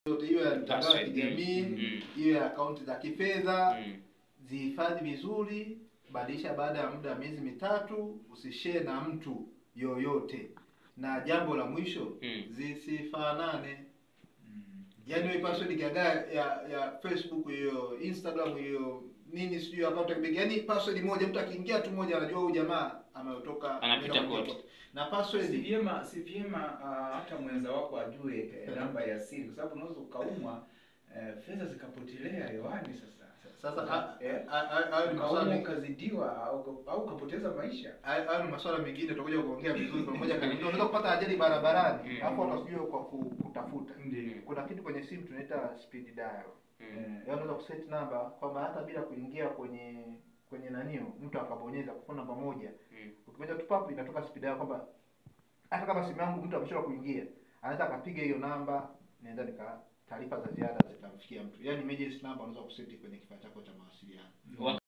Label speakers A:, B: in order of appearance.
A: yote hiyo ya mitandao ya kijamii, hiyo ya akaunti za kifedha, zihifadhi vizuri, badilisha baada ya muda miezi mitatu, usishare na mtu yoyote. Na jambo la mwisho, zisifanane. Yaani wewe password kiagaa ya Facebook hiyo, Instagram hiyo, nini sijui account, yaani password moja mtu akiingia tu moja anajua huyu jamaa ametoka
B: anapita kote.
A: Na password
C: si vyema hata mwenza wako ajue namba ya siri, kwa sababu unaweza ukaumwa fedha zikapotelea hewani. Sasa hayo ni maswala ukazidiwa au ukapoteza maisha.
A: Hayo ni maswala mengine tutakuja kuongea vizuri pamoja. Unaweza kupata ajali barabarani hapo unasijua kwa kutafuta. Kuna kitu kwenye simu tunaita speed dial. Yaani unaweza kuset namba kwamba hata bila kuingia kwenye nanio mtu akabonyeza kwa namba moja. Ukibonyeza tu papo inatoka speed dial kwamba hata kama simu yangu mtu ameshawa kuingia, anaweza akapiga hiyo namba, naenda taarifa za ziada zitamfikia mtu. Yaani emergency number unaweza kuseti kwenye kifaa chako cha mawasiliano.